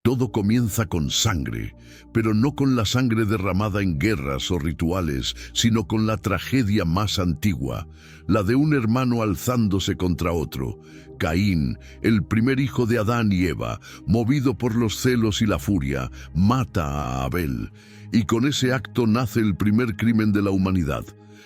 Todo comienza con sangre, pero no con la sangre derramada en guerras o rituales, sino con la tragedia más antigua, la de un hermano alzándose contra otro. Caín, el primer hijo de Adán y Eva, movido por los celos y la furia, mata a Abel, y con ese acto nace el primer crimen de la humanidad.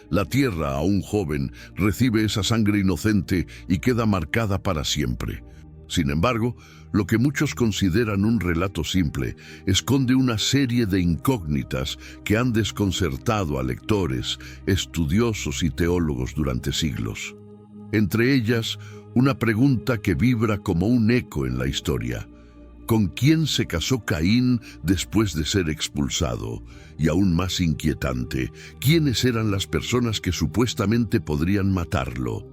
La tierra, aún joven, recibe esa sangre inocente y queda marcada para siempre. Sin embargo, lo que muchos consideran un relato simple esconde una serie de incógnitas que han desconcertado a lectores, estudiosos y teólogos durante siglos. Entre ellas, una pregunta que vibra como un eco en la historia. ¿Con quién se casó Caín después de ser expulsado? Y aún más inquietante, ¿quiénes eran las personas que supuestamente podrían matarlo?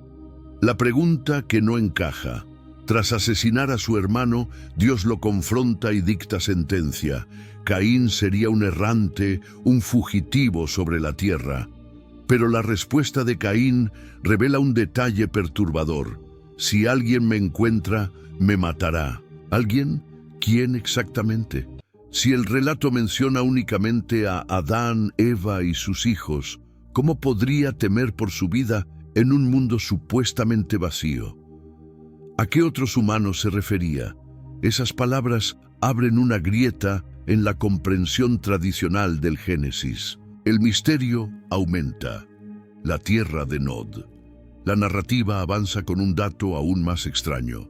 La pregunta que no encaja. Tras asesinar a su hermano, Dios lo confronta y dicta sentencia. Caín sería un errante, un fugitivo sobre la tierra. Pero la respuesta de Caín revela un detalle perturbador. Si alguien me encuentra, me matará. ¿Alguien? ¿Quién exactamente? Si el relato menciona únicamente a Adán, Eva y sus hijos, ¿cómo podría temer por su vida en un mundo supuestamente vacío? ¿A qué otros humanos se refería? Esas palabras abren una grieta en la comprensión tradicional del Génesis. El misterio aumenta. La tierra de Nod. La narrativa avanza con un dato aún más extraño.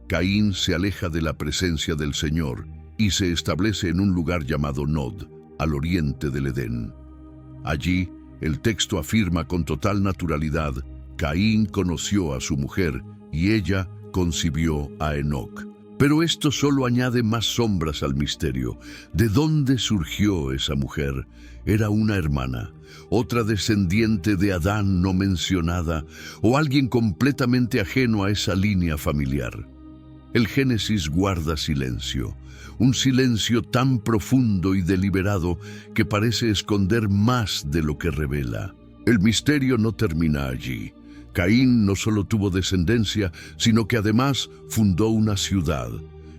Caín se aleja de la presencia del Señor y se establece en un lugar llamado Nod, al oriente del Edén. Allí, el texto afirma con total naturalidad: Caín conoció a su mujer y ella concibió a Enoc. Pero esto solo añade más sombras al misterio. ¿De dónde surgió esa mujer? ¿Era una hermana, otra descendiente de Adán no mencionada, o alguien completamente ajeno a esa línea familiar? El Génesis guarda silencio, un silencio tan profundo y deliberado que parece esconder más de lo que revela. El misterio no termina allí. Caín no solo tuvo descendencia, sino que además fundó una ciudad.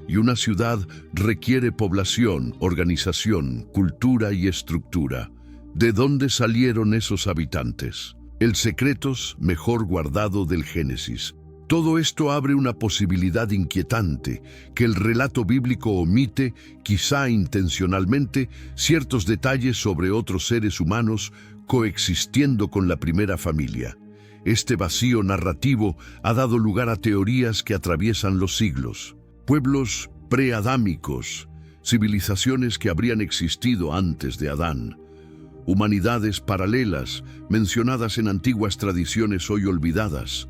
Y una ciudad requiere población, organización, cultura y estructura. ¿De dónde salieron esos habitantes? El secreto mejor guardado del Génesis. Todo esto abre una posibilidad inquietante, que el relato bíblico omite, quizá intencionalmente, ciertos detalles sobre otros seres humanos coexistiendo con la primera familia. Este vacío narrativo ha dado lugar a teorías que atraviesan los siglos. Pueblos preadámicos, civilizaciones que habrían existido antes de Adán, humanidades paralelas mencionadas en antiguas tradiciones hoy olvidadas,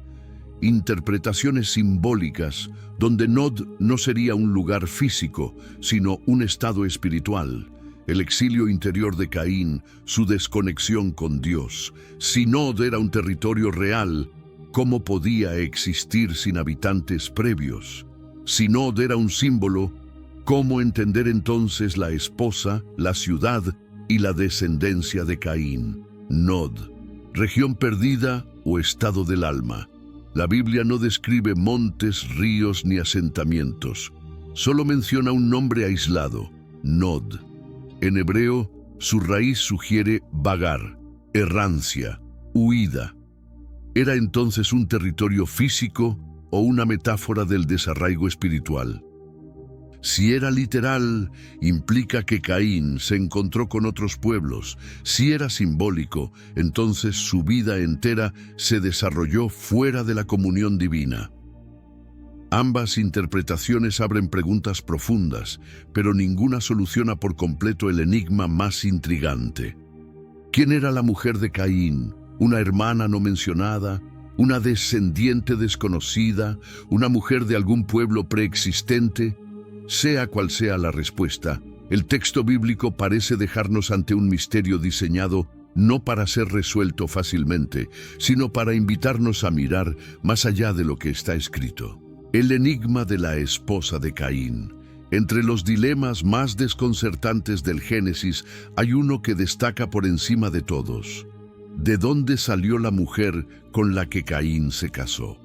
interpretaciones simbólicas donde Nod no sería un lugar físico, sino un estado espiritual. El exilio interior de Caín, su desconexión con Dios. Si Nod era un territorio real, ¿cómo podía existir sin habitantes previos? Si Nod era un símbolo, ¿cómo entender entonces la esposa, la ciudad y la descendencia de Caín? Nod, región perdida o estado del alma. La Biblia no describe montes, ríos ni asentamientos. Solo menciona un nombre aislado, Nod. En hebreo, su raíz sugiere vagar, errancia, huida. ¿Era entonces un territorio físico o una metáfora del desarraigo espiritual? Si era literal, implica que Caín se encontró con otros pueblos. Si era simbólico, entonces su vida entera se desarrolló fuera de la comunión divina. Ambas interpretaciones abren preguntas profundas, pero ninguna soluciona por completo el enigma más intrigante. ¿Quién era la mujer de Caín? ¿Una hermana no mencionada? ¿Una descendiente desconocida? ¿Una mujer de algún pueblo preexistente? Sea cual sea la respuesta, el texto bíblico parece dejarnos ante un misterio diseñado no para ser resuelto fácilmente, sino para invitarnos a mirar más allá de lo que está escrito. El enigma de la esposa de Caín. Entre los dilemas más desconcertantes del Génesis hay uno que destaca por encima de todos. ¿De dónde salió la mujer con la que Caín se casó?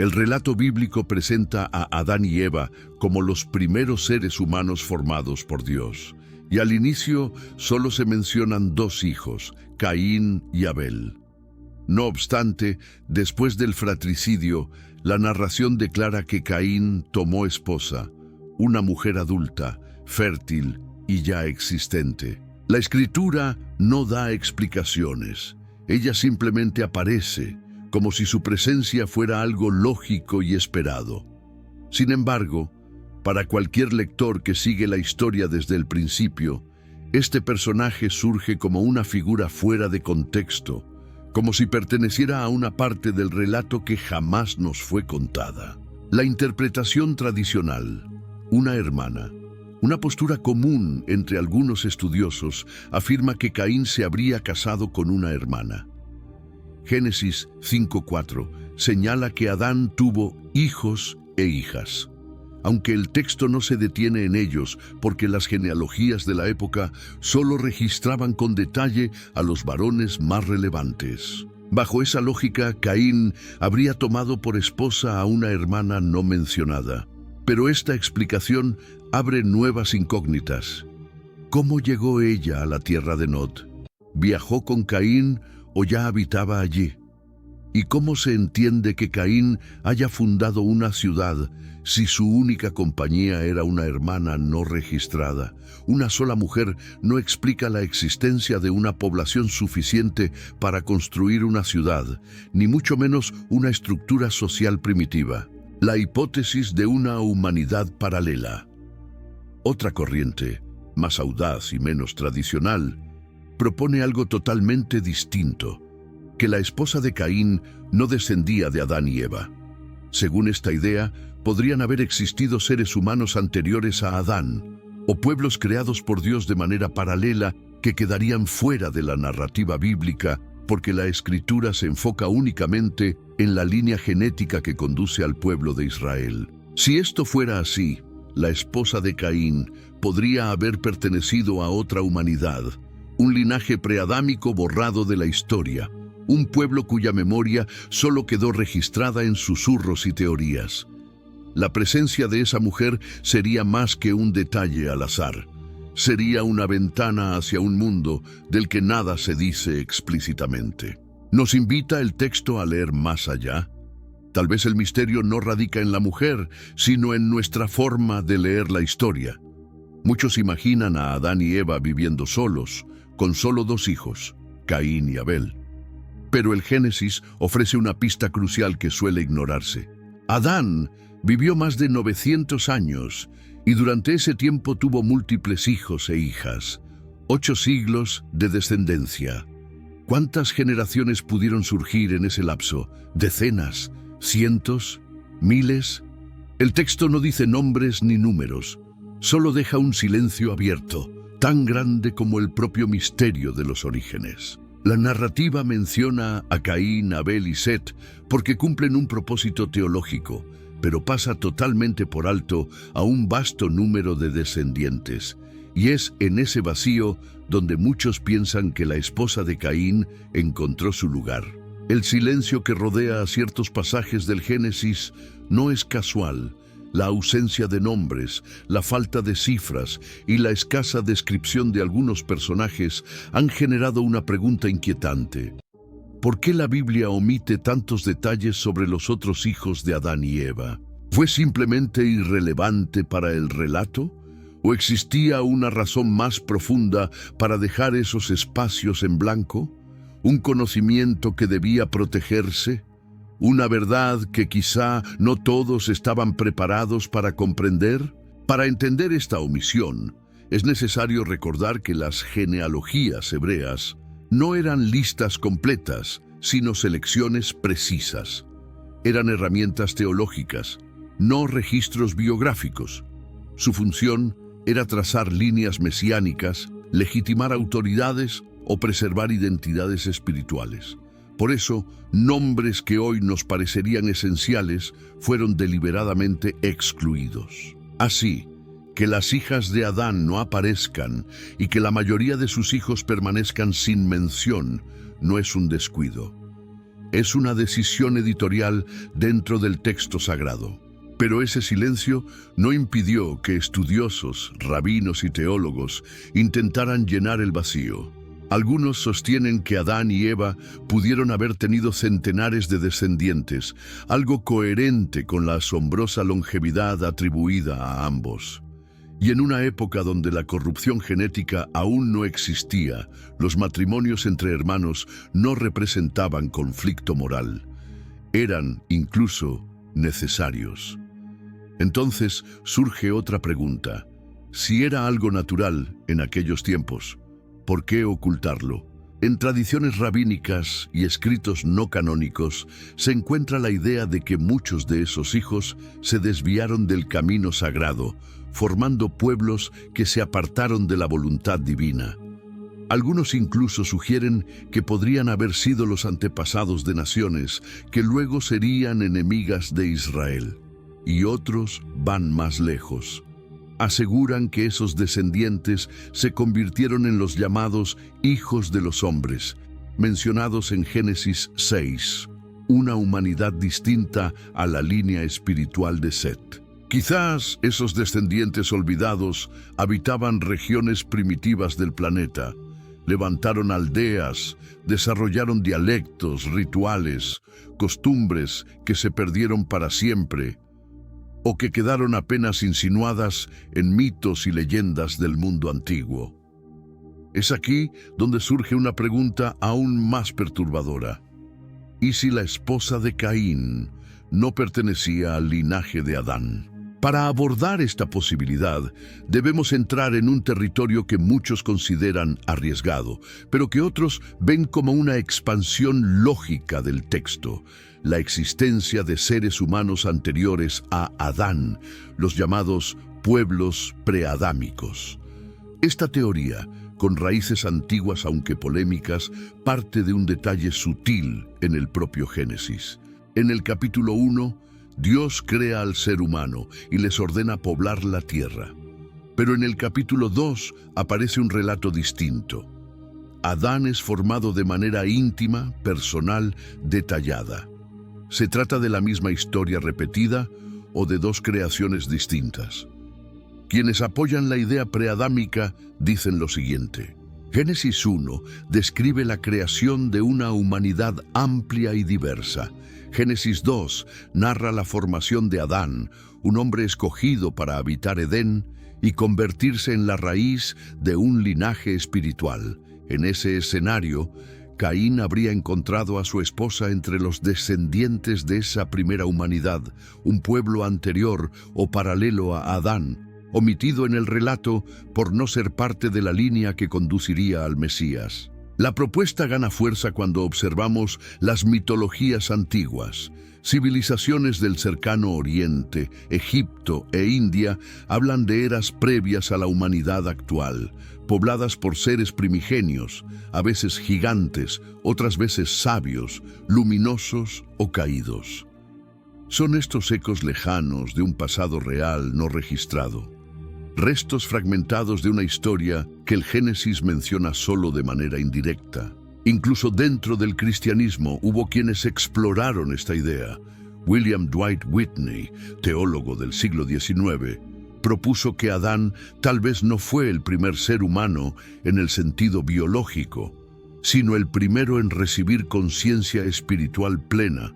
El relato bíblico presenta a Adán y Eva como los primeros seres humanos formados por Dios. Y al inicio solo se mencionan dos hijos, Caín y Abel. No obstante, después del fratricidio, la narración declara que Caín tomó esposa, una mujer adulta, fértil y ya existente. La Escritura no da explicaciones. Ella simplemente aparece, como si su presencia fuera algo lógico y esperado. Sin embargo, para cualquier lector que sigue la historia desde el principio, este personaje surge como una figura fuera de contexto, como si perteneciera a una parte del relato que jamás nos fue contada. La interpretación tradicional, una hermana, una postura común entre algunos estudiosos, afirma que Caín se habría casado con una hermana. Génesis 5:4 señala que Adán tuvo hijos e hijas. Aunque el texto no se detiene en ellos porque las genealogías de la época solo registraban con detalle a los varones más relevantes. Bajo esa lógica, Caín habría tomado por esposa a una hermana no mencionada. Pero esta explicación abre nuevas incógnitas. ¿Cómo llegó ella a la tierra de Nod? ¿Viajó con Caín o ya habitaba allí? ¿Y cómo se entiende que Caín haya fundado una ciudad si su única compañía era una hermana no registrada? Una sola mujer no explica la existencia de una población suficiente para construir una ciudad, ni mucho menos una estructura social primitiva. La hipótesis de una humanidad paralela. Otra corriente, más audaz y menos tradicional, propone algo totalmente distinto, que la esposa de Caín no descendía de Adán y Eva. Según esta idea, podrían haber existido seres humanos anteriores a Adán, o pueblos creados por Dios de manera paralela que quedarían fuera de la narrativa bíblica porque la Escritura se enfoca únicamente en la línea genética que conduce al pueblo de Israel. Si esto fuera así, la esposa de Caín podría haber pertenecido a otra humanidad, un linaje preadámico borrado de la historia, un pueblo cuya memoria solo quedó registrada en susurros y teorías. La presencia de esa mujer sería más que un detalle al azar. Sería una ventana hacia un mundo del que nada se dice explícitamente. ¿Nos invita el texto a leer más allá? Tal vez el misterio no radica en la mujer, sino en nuestra forma de leer la historia. Muchos imaginan a Adán y Eva viviendo solos, con solo dos hijos, Caín y Abel. Pero el Génesis ofrece una pista crucial que suele ignorarse. Adán vivió más de 900 años y durante ese tiempo tuvo múltiples hijos e hijas, 8 siglos de descendencia. ¿Cuántas generaciones pudieron surgir en ese lapso? ¿Decenas? ¿Cientos? ¿Miles? El texto no dice nombres ni números, solo deja un silencio abierto, tan grande como el propio misterio de los orígenes. La narrativa menciona a Caín, Abel y Set porque cumplen un propósito teológico, pero pasa totalmente por alto a un vasto número de descendientes. Y es en ese vacío donde muchos piensan que la esposa de Caín encontró su lugar. El silencio que rodea a ciertos pasajes del Génesis no es casual. La ausencia de nombres, la falta de cifras y la escasa descripción de algunos personajes han generado una pregunta inquietante. ¿Por qué la Biblia omite tantos detalles sobre los otros hijos de Adán y Eva? ¿Fue simplemente irrelevante para el relato? ¿O existía una razón más profunda para dejar esos espacios en blanco? ¿Un conocimiento que debía protegerse? ¿Una verdad que quizá no todos estaban preparados para comprender? Para entender esta omisión, es necesario recordar que las genealogías hebreas no eran listas completas, sino selecciones precisas. Eran herramientas teológicas, no registros biográficos. Su función era trazar líneas mesiánicas, legitimar autoridades o preservar identidades espirituales. Por eso, nombres que hoy nos parecerían esenciales fueron deliberadamente excluidos. Así, que las hijas de Adán no aparezcan y que la mayoría de sus hijos permanezcan sin mención no es un descuido. Es una decisión editorial dentro del texto sagrado. Pero ese silencio no impidió que estudiosos, rabinos y teólogos intentaran llenar el vacío. Algunos sostienen que Adán y Eva pudieron haber tenido centenares de descendientes, algo coherente con la asombrosa longevidad atribuida a ambos. Y en una época donde la corrupción genética aún no existía, los matrimonios entre hermanos no representaban conflicto moral. Eran, incluso, necesarios. Entonces surge otra pregunta. Si era algo natural en aquellos tiempos, ¿por qué ocultarlo? En tradiciones rabínicas y escritos no canónicos se encuentra la idea de que muchos de esos hijos se desviaron del camino sagrado, formando pueblos que se apartaron de la voluntad divina. Algunos incluso sugieren que podrían haber sido los antepasados de naciones que luego serían enemigas de Israel. Y otros van más lejos. Aseguran que esos descendientes se convirtieron en los llamados hijos de los hombres, mencionados en Génesis 6, una humanidad distinta a la línea espiritual de Set. Quizás esos descendientes olvidados habitaban regiones primitivas del planeta, levantaron aldeas, desarrollaron dialectos, rituales, costumbres que se perdieron para siempre, o que quedaron apenas insinuadas en mitos y leyendas del mundo antiguo. Es aquí donde surge una pregunta aún más perturbadora. ¿Y si la esposa de Caín no pertenecía al linaje de Adán? Para abordar esta posibilidad, debemos entrar en un territorio que muchos consideran arriesgado, pero que otros ven como una expansión lógica del texto: la existencia de seres humanos anteriores a Adán, los llamados pueblos preadámicos. Esta teoría, con raíces antiguas aunque polémicas, parte de un detalle sutil en el propio Génesis. En el capítulo 1, Dios crea al ser humano y les ordena poblar la tierra. Pero en el capítulo 2 aparece un relato distinto. Adán es formado de manera íntima, personal, detallada. ¿Se trata de la misma historia repetida o de dos creaciones distintas? Quienes apoyan la idea preadámica dicen lo siguiente. Génesis 1 describe la creación de una humanidad amplia y diversa. Génesis 2 narra la formación de Adán, un hombre escogido para habitar Edén y convertirse en la raíz de un linaje espiritual. En ese escenario, Caín habría encontrado a su esposa entre los descendientes de esa primera humanidad, un pueblo anterior o paralelo a Adán, omitido en el relato por no ser parte de la línea que conduciría al Mesías. La propuesta gana fuerza cuando observamos las mitologías antiguas. Civilizaciones del cercano Oriente, Egipto e India hablan de eras previas a la humanidad actual, pobladas por seres primigenios, a veces gigantes, otras veces sabios, luminosos o caídos. Son estos ecos lejanos de un pasado real no registrado, restos fragmentados de una historia que el Génesis menciona solo de manera indirecta. Incluso dentro del cristianismo hubo quienes exploraron esta idea. William Dwight Whitney, teólogo del siglo XIX, propuso que Adán tal vez no fue el primer ser humano en el sentido biológico, sino el primero en recibir conciencia espiritual plena,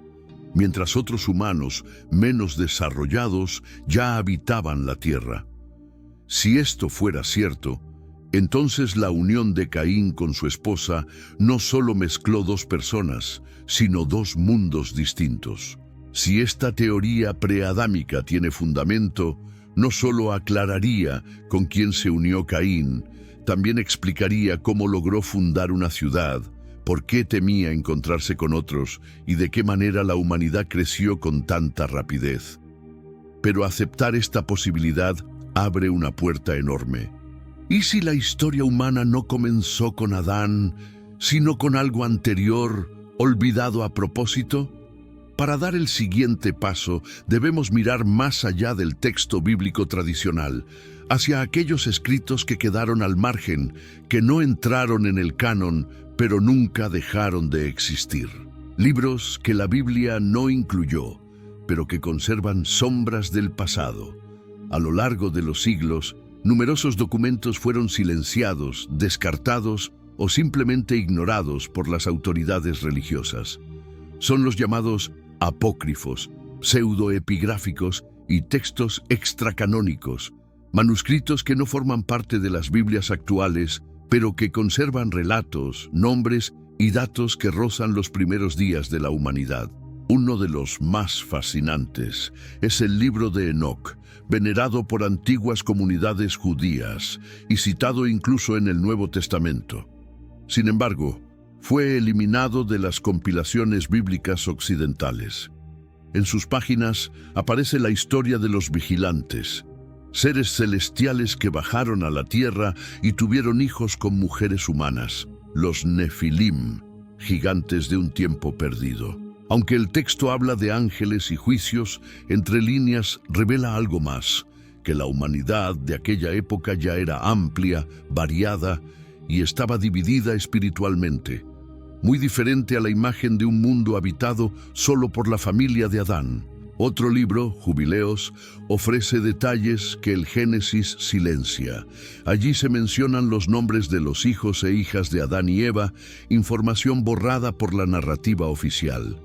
mientras otros humanos menos desarrollados ya habitaban la tierra. Si esto fuera cierto, entonces la unión de Caín con su esposa no solo mezcló dos personas, sino dos mundos distintos. Si esta teoría preadámica tiene fundamento, no solo aclararía con quién se unió Caín, también explicaría cómo logró fundar una ciudad, por qué temía encontrarse con otros y de qué manera la humanidad creció con tanta rapidez. Pero aceptar esta posibilidad abre una puerta enorme. ¿Y si la historia humana no comenzó con Adán, sino con algo anterior, olvidado a propósito? Para dar el siguiente paso, debemos mirar más allá del texto bíblico tradicional, hacia aquellos escritos que quedaron al margen, que no entraron en el canon, pero nunca dejaron de existir. Libros que la Biblia no incluyó, pero que conservan sombras del pasado. A lo largo de los siglos, numerosos documentos fueron silenciados, descartados o simplemente ignorados por las autoridades religiosas. Son los llamados apócrifos, pseudoepigráficos y textos extracanónicos, manuscritos que no forman parte de las Biblias actuales, pero que conservan relatos, nombres y datos que rozan los primeros días de la humanidad. Uno de los más fascinantes es el libro de Enoc, venerado por antiguas comunidades judías y citado incluso en el Nuevo Testamento. Sin embargo, fue eliminado de las compilaciones bíblicas occidentales. En sus páginas aparece la historia de los vigilantes, seres celestiales que bajaron a la tierra y tuvieron hijos con mujeres humanas, los Nefilim, gigantes de un tiempo perdido. Aunque el texto habla de ángeles y juicios, entre líneas revela algo más, que la humanidad de aquella época ya era amplia, variada y estaba dividida espiritualmente, muy diferente a la imagen de un mundo habitado solo por la familia de Adán. Otro libro, Jubileos, ofrece detalles que el Génesis silencia. Allí se mencionan los nombres de los hijos e hijas de Adán y Eva, información borrada por la narrativa oficial.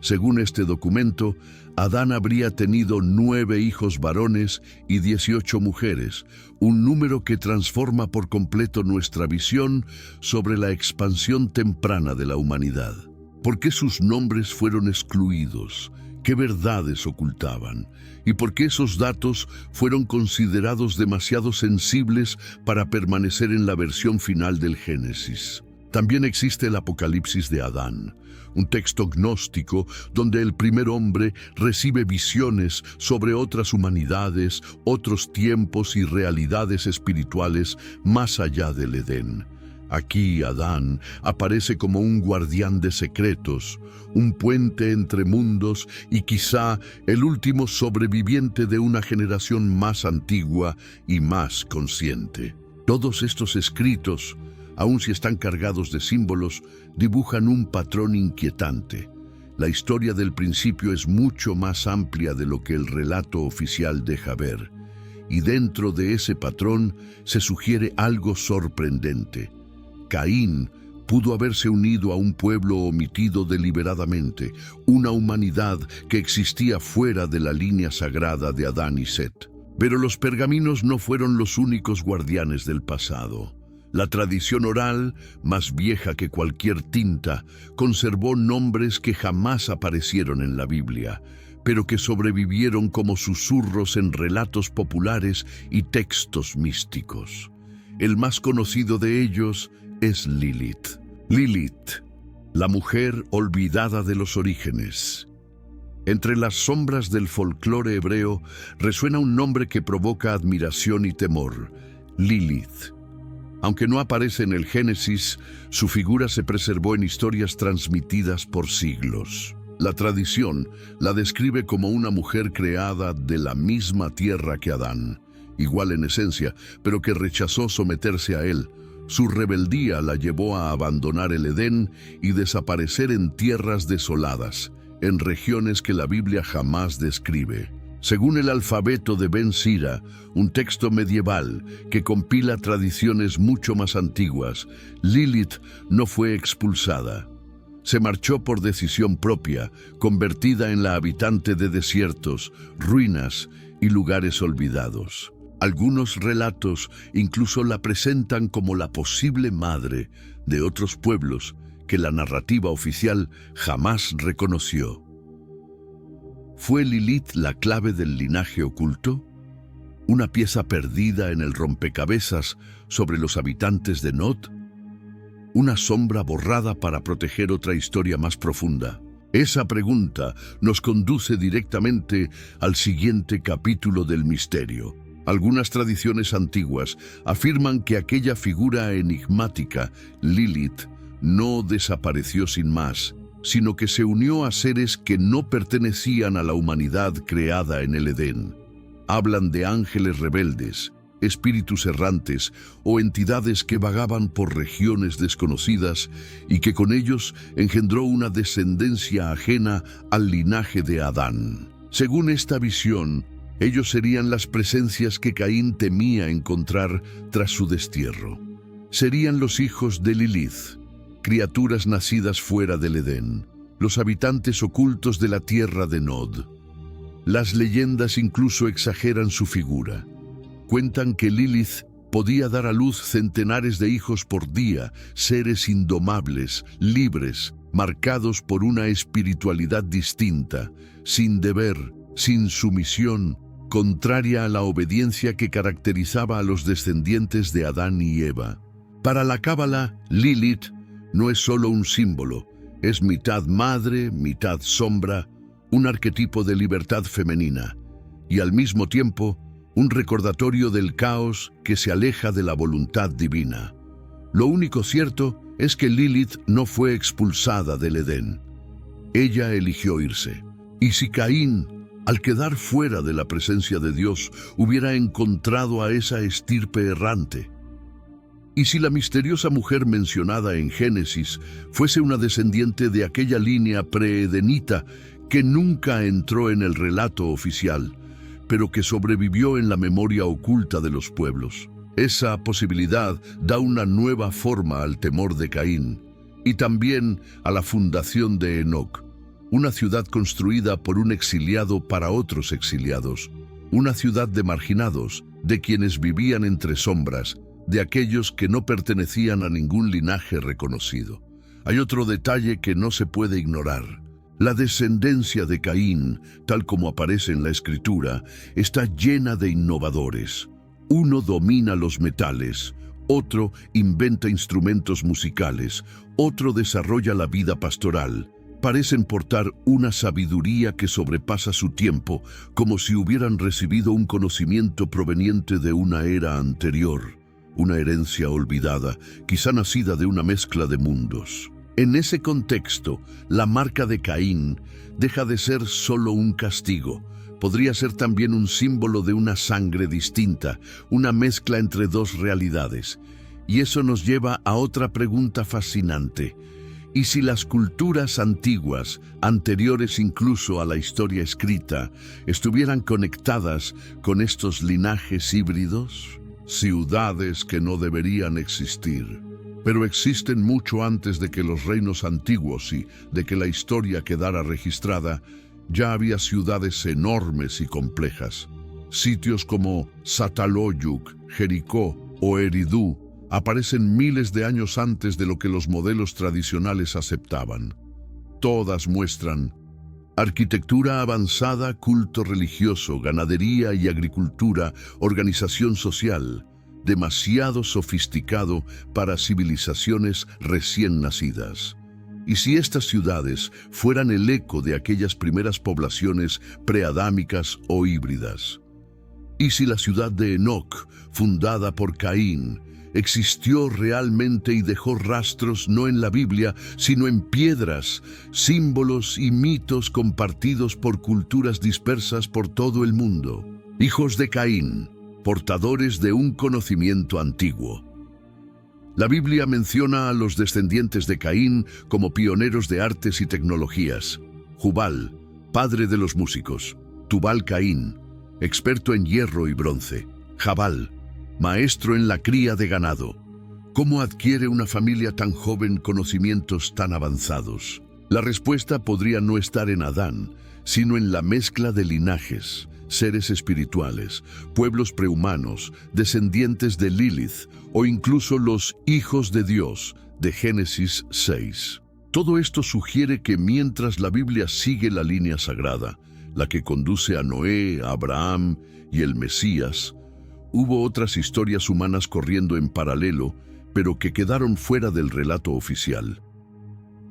Según este documento, Adán habría tenido 9 hijos varones y 18 mujeres, un número que transforma por completo nuestra visión sobre la expansión temprana de la humanidad. ¿Por qué sus nombres fueron excluidos? ¿Qué verdades ocultaban? ¿Y por qué esos datos fueron considerados demasiado sensibles para permanecer en la versión final del Génesis? También existe el Apocalipsis de Adán, un texto gnóstico donde el primer hombre recibe visiones sobre otras humanidades, otros tiempos y realidades espirituales más allá del Edén. Aquí Adán aparece como un guardián de secretos, un puente entre mundos y quizá el último sobreviviente de una generación más antigua y más consciente. Todos estos escritos, aun si están cargados de símbolos, dibujan un patrón inquietante. La historia del principio es mucho más amplia de lo que el relato oficial deja ver. Y dentro de ese patrón se sugiere algo sorprendente. Caín pudo haberse unido a un pueblo omitido deliberadamente, una humanidad que existía fuera de la línea sagrada de Adán y Set. Pero los pergaminos no fueron los únicos guardianes del pasado. La tradición oral, más vieja que cualquier tinta, conservó nombres que jamás aparecieron en la Biblia, pero que sobrevivieron como susurros en relatos populares y textos místicos. El más conocido de ellos es Lilith. Lilith, la mujer olvidada de los orígenes. Entre las sombras del folclore hebreo resuena un nombre que provoca admiración y temor: Lilith. Aunque no aparece en el Génesis, su figura se preservó en historias transmitidas por siglos. La tradición la describe como una mujer creada de la misma tierra que Adán, igual en esencia, pero que rechazó someterse a él. Su rebeldía la llevó a abandonar el Edén y desaparecer en tierras desoladas, en regiones que la Biblia jamás describe. Según el alfabeto de Ben Sira, un texto medieval que compila tradiciones mucho más antiguas, Lilith no fue expulsada. Se marchó por decisión propia, convertida en la habitante de desiertos, ruinas y lugares olvidados. Algunos relatos incluso la presentan como la posible madre de otros pueblos que la narrativa oficial jamás reconoció. ¿Fue Lilith la clave del linaje oculto? ¿Una pieza perdida en el rompecabezas sobre los habitantes de Nod? ¿Una sombra borrada para proteger otra historia más profunda? Esa pregunta nos conduce directamente al siguiente capítulo del misterio. Algunas tradiciones antiguas afirman que aquella figura enigmática, Lilith, no desapareció sin más, sino que se unió a seres que no pertenecían a la humanidad creada en el Edén. Hablan de ángeles rebeldes, espíritus errantes o entidades que vagaban por regiones desconocidas y que con ellos engendró una descendencia ajena al linaje de Adán. Según esta visión, ellos serían las presencias que Caín temía encontrar tras su destierro. Serían los hijos de Lilith, criaturas nacidas fuera del Edén, los habitantes ocultos de la tierra de Nod. Las leyendas incluso exageran su figura. Cuentan que Lilith podía dar a luz centenares de hijos por día, seres indomables, libres, marcados por una espiritualidad distinta, sin deber, sin sumisión, contraria a la obediencia que caracterizaba a los descendientes de Adán y Eva. Para la Cábala, Lilith no es solo un símbolo, es mitad madre, mitad sombra, un arquetipo de libertad femenina y al mismo tiempo un recordatorio del caos que se aleja de la voluntad divina. Lo único cierto es que Lilith no fue expulsada del Edén. Ella eligió irse. Y si Caín, al quedar fuera de la presencia de Dios, hubiera encontrado a esa estirpe errante, y si la misteriosa mujer mencionada en Génesis fuese una descendiente de aquella línea preedenita que nunca entró en el relato oficial, pero que sobrevivió en la memoria oculta de los pueblos, esa posibilidad da una nueva forma al temor de Caín y también a la fundación de Enoc, una ciudad construida por un exiliado para otros exiliados, una ciudad de marginados, de quienes vivían entre sombras, de aquellos que no pertenecían a ningún linaje reconocido. Hay otro detalle que no se puede ignorar. La descendencia de Caín, tal como aparece en la Escritura, está llena de innovadores. Uno domina los metales, otro inventa instrumentos musicales, otro desarrolla la vida pastoral. Parecen portar una sabiduría que sobrepasa su tiempo, como si hubieran recibido un conocimiento proveniente de una era anterior. Una herencia olvidada, quizá nacida de una mezcla de mundos. En ese contexto, la marca de Caín deja de ser solo un castigo. Podría ser también un símbolo de una sangre distinta, una mezcla entre dos realidades. Y eso nos lleva a otra pregunta fascinante. ¿Y si las culturas antiguas, anteriores incluso a la historia escrita, estuvieran conectadas con estos linajes híbridos? Ciudades que no deberían existir, pero existen mucho antes de que los reinos antiguos y de que la historia quedara registrada. Ya había ciudades enormes y complejas. Sitios como Çatalhöyük, Jericó o Eridu aparecen miles de años antes de lo que los modelos tradicionales aceptaban. Todas muestran arquitectura avanzada, culto religioso, ganadería y agricultura, organización social, demasiado sofisticado para civilizaciones recién nacidas. ¿Y si estas ciudades fueran el eco de aquellas primeras poblaciones preadámicas o híbridas? ¿Y si la ciudad de Enoc, fundada por Caín, existió realmente y dejó rastros no en la Biblia, sino en piedras, símbolos y mitos compartidos por culturas dispersas por todo el mundo? Hijos de Caín, portadores de un conocimiento antiguo. La Biblia menciona a los descendientes de Caín como pioneros de artes y tecnologías. Jubal, padre de los músicos. Tubal-Caín, experto en hierro y bronce. Jabal, maestro en la cría de ganado. ¿Cómo adquiere una familia tan joven conocimientos tan avanzados? La respuesta podría no estar en Adán, sino en la mezcla de linajes, seres espirituales, pueblos prehumanos, descendientes de Lilith o incluso los hijos de Dios de Génesis 6. Todo esto sugiere que mientras la Biblia sigue la línea sagrada, la que conduce a Noé, a Abraham y el Mesías, hubo otras historias humanas corriendo en paralelo, pero que quedaron fuera del relato oficial.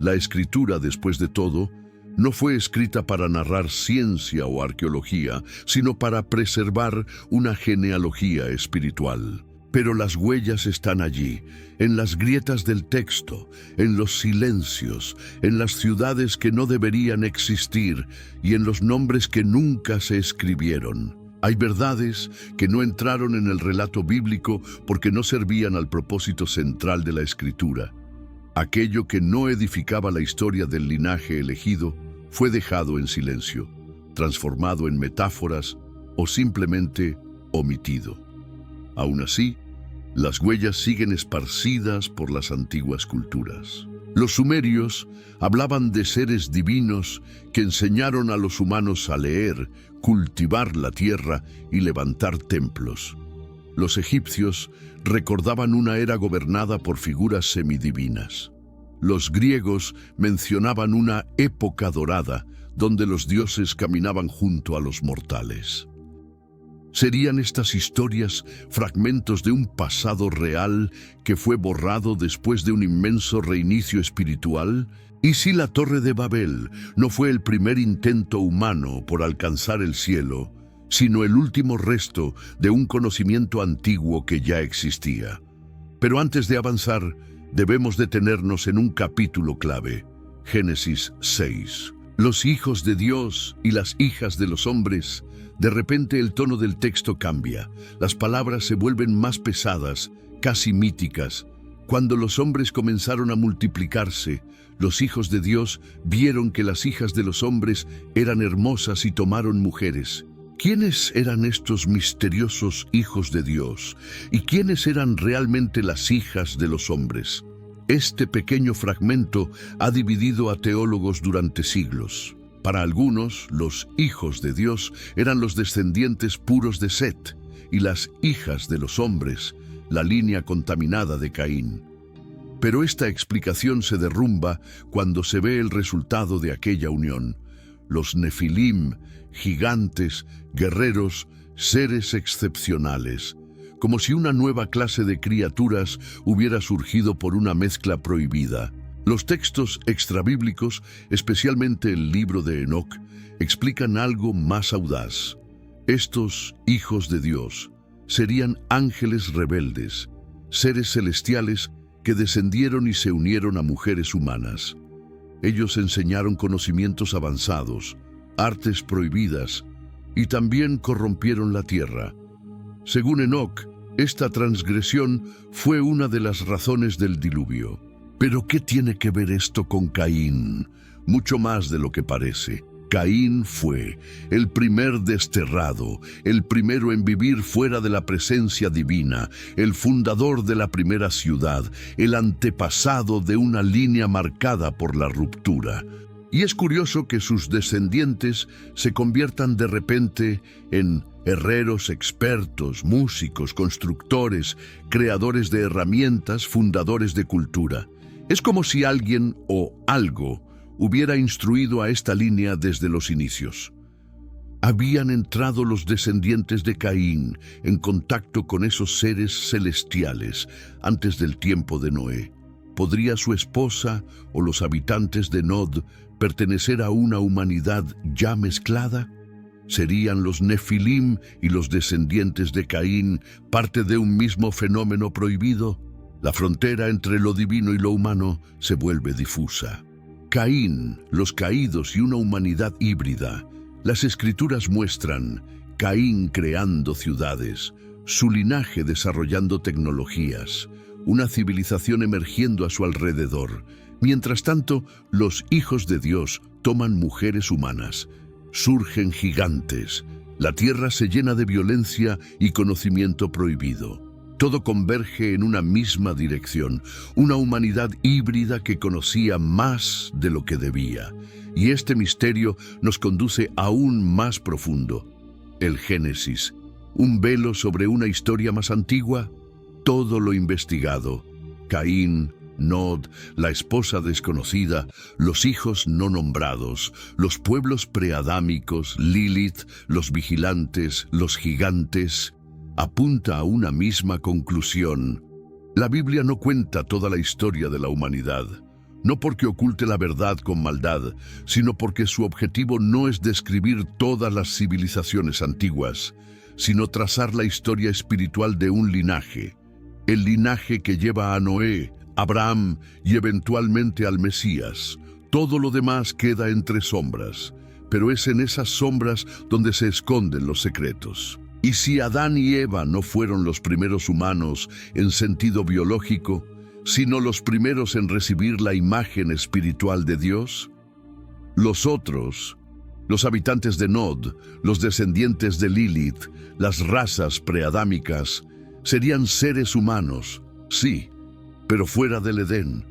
La Escritura, después de todo, no fue escrita para narrar ciencia o arqueología, sino para preservar una genealogía espiritual. Pero las huellas están allí, en las grietas del texto, en los silencios, en las ciudades que no deberían existir y en los nombres que nunca se escribieron. Hay verdades que no entraron en el relato bíblico porque no servían al propósito central de la Escritura. Aquello que no edificaba la historia del linaje elegido fue dejado en silencio, transformado en metáforas o simplemente omitido. Aún así, las huellas siguen esparcidas por las antiguas culturas. Los sumerios hablaban de seres divinos que enseñaron a los humanos a leer, cultivar la tierra y levantar templos. Los egipcios recordaban una era gobernada por figuras semidivinas. Los griegos mencionaban una época dorada donde los dioses caminaban junto a los mortales. ¿Serían estas historias fragmentos de un pasado real que fue borrado después de un inmenso reinicio espiritual? ¿Y si la Torre de Babel no fue el primer intento humano por alcanzar el cielo, sino el último resto de un conocimiento antiguo que ya existía? Pero antes de avanzar, debemos detenernos en un capítulo clave, Génesis 6. Los hijos de Dios y las hijas de los hombres. De repente el tono del texto cambia. Las palabras se vuelven más pesadas, casi míticas. Cuando los hombres comenzaron a multiplicarse, los hijos de Dios vieron que las hijas de los hombres eran hermosas y tomaron mujeres. ¿Quiénes eran estos misteriosos hijos de Dios? ¿Y quiénes eran realmente las hijas de los hombres? Este pequeño fragmento ha dividido a teólogos durante siglos. Para algunos, los hijos de Dios eran los descendientes puros de Set, y las hijas de los hombres, la línea contaminada de Caín. Pero esta explicación se derrumba cuando se ve el resultado de aquella unión. Los Nefilim, gigantes, guerreros, seres excepcionales, como si una nueva clase de criaturas hubiera surgido por una mezcla prohibida. Los textos extrabíblicos, especialmente el libro de Enoc, explican algo más audaz. Estos hijos de Dios serían ángeles rebeldes, seres celestiales que descendieron y se unieron a mujeres humanas. Ellos enseñaron conocimientos avanzados, artes prohibidas, y también corrompieron la tierra. Según Enoc, esta transgresión fue una de las razones del diluvio. ¿Pero qué tiene que ver esto con Caín? Mucho más de lo que parece. Caín fue el primer desterrado, el primero en vivir fuera de la presencia divina, el fundador de la primera ciudad, el antepasado de una línea marcada por la ruptura. Y es curioso que sus descendientes se conviertan de repente en herreros expertos, músicos, constructores, creadores de herramientas, fundadores de cultura. Es como si alguien o algo hubiera instruido a esta línea desde los inicios. Habían entrado los descendientes de Caín en contacto con esos seres celestiales antes del tiempo de Noé. ¿Podría su esposa o los habitantes de Nod pertenecer a una humanidad ya mezclada? ¿Serían los Nefilim y los descendientes de Caín parte de un mismo fenómeno prohibido? La frontera entre lo divino y lo humano se vuelve difusa. Caín, los caídos y una humanidad híbrida. Las escrituras muestran Caín creando ciudades, su linaje desarrollando tecnologías, una civilización emergiendo a su alrededor. Mientras tanto, los hijos de Dios toman mujeres humanas. Surgen gigantes. La tierra se llena de violencia y conocimiento prohibido. Todo converge en una misma dirección, una humanidad híbrida que conocía más de lo que debía. Y este misterio nos conduce aún más profundo. El Génesis, un velo sobre una historia más antigua. Todo lo investigado, Caín, Nod, la esposa desconocida, los hijos no nombrados, los pueblos preadámicos, Lilith, los vigilantes, los gigantes, apunta a una misma conclusión. La Biblia no cuenta toda la historia de la humanidad, no porque oculte la verdad con maldad, sino porque su objetivo no es describir todas las civilizaciones antiguas, sino trazar la historia espiritual de un linaje, el linaje que lleva a Noé, Abraham y eventualmente al Mesías. Todo lo demás queda entre sombras, pero es en esas sombras donde se esconden los secretos. Y si Adán y Eva no fueron los primeros humanos en sentido biológico, sino los primeros en recibir la imagen espiritual de Dios, los otros, los habitantes de Nod, los descendientes de Lilith, las razas preadámicas, serían seres humanos, sí, pero fuera del Edén.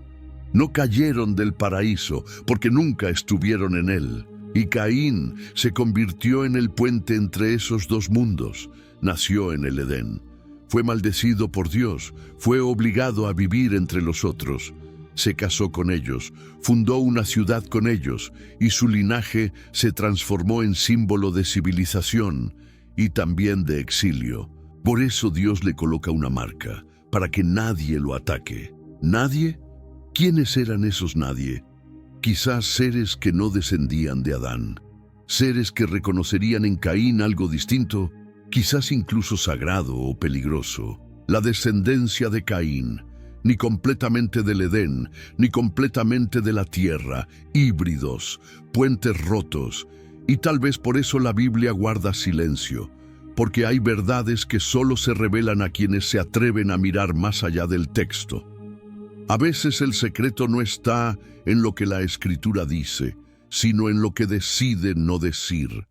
No cayeron del paraíso porque nunca estuvieron en él. Y Caín se convirtió en el puente entre esos dos mundos. Nació en el Edén. Fue maldecido por Dios, fue obligado a vivir entre los otros. Se casó con ellos, fundó una ciudad con ellos, y su linaje se transformó en símbolo de civilización y también de exilio. Por eso Dios le coloca una marca, para que nadie lo ataque. ¿Nadie? ¿Quiénes eran esos nadie? Quizás seres que no descendían de Adán, seres que reconocerían en Caín algo distinto, quizás incluso sagrado o peligroso. La descendencia de Caín, ni completamente del Edén, ni completamente de la tierra, híbridos, puentes rotos, y tal vez por eso la Biblia guarda silencio, porque hay verdades que solo se revelan a quienes se atreven a mirar más allá del texto. A veces el secreto no está en lo que la Escritura dice, sino en lo que decide no decir.